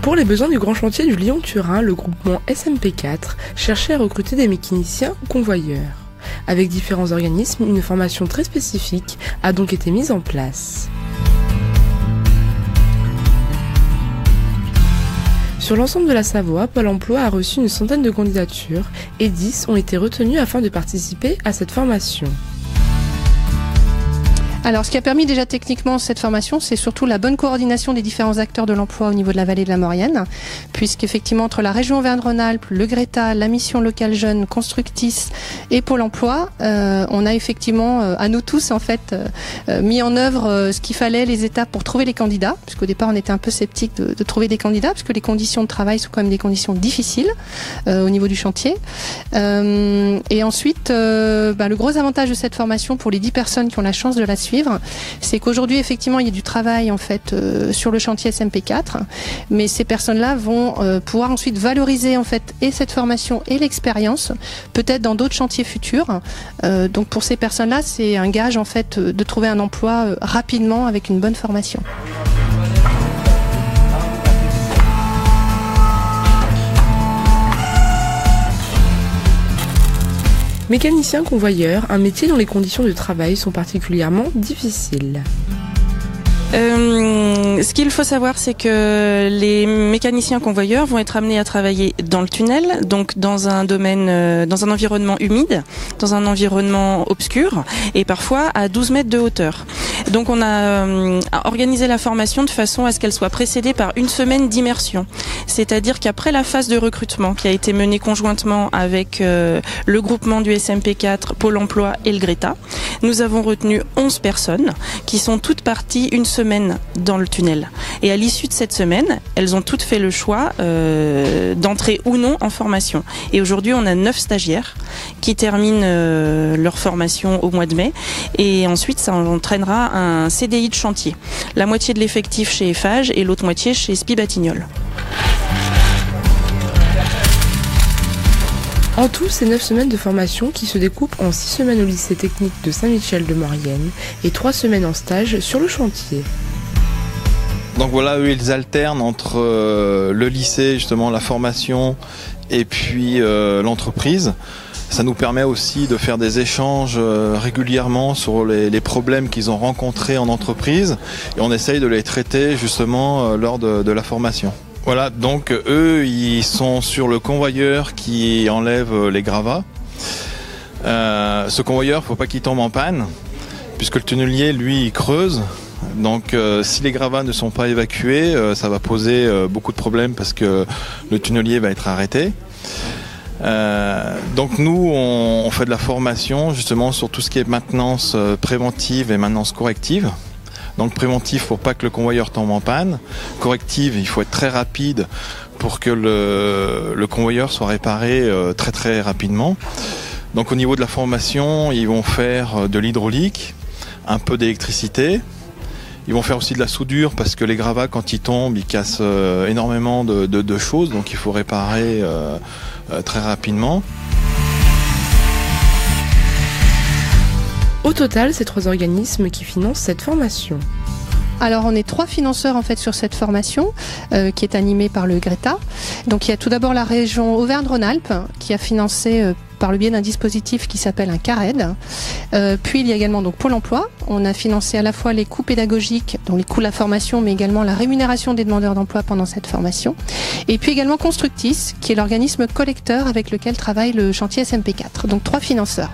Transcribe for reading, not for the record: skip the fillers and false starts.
Pour les besoins du grand chantier du Lyon-Turin, le groupement SMP4 cherchait à recruter des mécaniciens ou convoyeurs. Avec différents organismes, une formation très spécifique a donc été mise en place. Sur l'ensemble de la Savoie, Pôle emploi a reçu une centaine de candidatures et 10 ont été retenues afin de participer à cette formation. Alors, ce qui a permis déjà techniquement cette formation, c'est surtout la bonne coordination des différents acteurs de l'emploi au niveau de la vallée de la Maurienne, puisqu'effectivement, entre la région Auvergne-Rhône-Alpes, le Greta, la mission locale jeune, Constructis et Pôle emploi, on a effectivement, à nous tous, en fait, mis en œuvre ce qu'il fallait, les étapes pour trouver les candidats, puisqu'au départ, on était un peu sceptique de trouver des candidats, puisque les conditions de travail sont quand même des conditions difficiles au niveau du chantier. Et ensuite, le gros avantage de cette formation pour les 10 personnes qui ont la chance de la suivre, c'est qu'aujourd'hui effectivement il y a du travail en fait sur le chantier SMP4, mais ces personnes-là vont pouvoir ensuite valoriser en fait et cette formation et l'expérience peut-être dans d'autres chantiers futurs. Donc pour ces personnes-là, c'est un gage en fait de trouver un emploi rapidement avec une bonne formation. Mécanicien convoyeur, un métier dont les conditions de travail sont particulièrement difficiles. Ce qu'il faut savoir, c'est que les mécaniciens convoyeurs vont être amenés à travailler dans le tunnel, donc dans un domaine, dans un environnement humide, dans un environnement obscur et parfois à 12 mètres de hauteur. Donc on a organisé la formation de façon à ce qu'elle soit précédée par une semaine d'immersion. C'est-à-dire qu'après la phase de recrutement qui a été menée conjointement avec le groupement du SMP4, Pôle emploi et le Greta, nous avons retenu 11 personnes qui sont toutes parties une semaine dans le tunnel. Et à l'issue de cette semaine, elles ont toutes fait le choix d'entrer ou non en formation. Et aujourd'hui, on a 9 stagiaires qui terminent leur formation au mois de mai. Et ensuite, ça entraînera un CDI de chantier. La moitié de l'effectif chez Eiffage et l'autre moitié chez SPI Batignolles. En tout, c'est 9 semaines de formation qui se découpent en 6 semaines au lycée technique de Saint-Michel-de-Maurienne et 3 semaines en stage sur le chantier. Donc voilà, eux, ils alternent entre le lycée, justement, la formation et puis l'entreprise. Ça nous permet aussi de faire des échanges régulièrement sur les problèmes qu'ils ont rencontrés en entreprise et on essaye de les traiter justement lors de la formation. Voilà, donc eux, ils sont sur le convoyeur qui enlève les gravats. Ce convoyeur, il ne faut pas qu'il tombe en panne, puisque le tunnelier, lui, il creuse. Donc si les gravats ne sont pas évacués, ça va poser beaucoup de problèmes parce que le tunnelier va être arrêté. Donc nous, on fait de la formation justement sur tout ce qui est maintenance préventive et maintenance corrective. Donc préventif pour pas que le convoyeur tombe en panne. Corrective, il faut être très rapide pour que le convoyeur soit réparé très très rapidement. Donc au niveau de la formation, ils vont faire de l'hydraulique, un peu d'électricité. Ils vont faire aussi de la soudure parce que les gravats, quand ils tombent, ils cassent énormément de choses. Donc il faut réparer très rapidement. Au total, c'est 3 organismes qui financent cette formation. Alors on est 3 financeurs en fait sur cette formation qui est animée par le Greta. Donc il y a tout d'abord la région Auvergne-Rhône-Alpes qui a financé par le biais d'un dispositif qui s'appelle un CARED. Puis il y a également donc Pôle emploi. On a financé à la fois les coûts pédagogiques, donc les coûts de la formation, mais également la rémunération des demandeurs d'emploi pendant cette formation. Et puis également Constructis, qui est l'organisme collecteur avec lequel travaille le chantier SMP4. Donc 3 financeurs.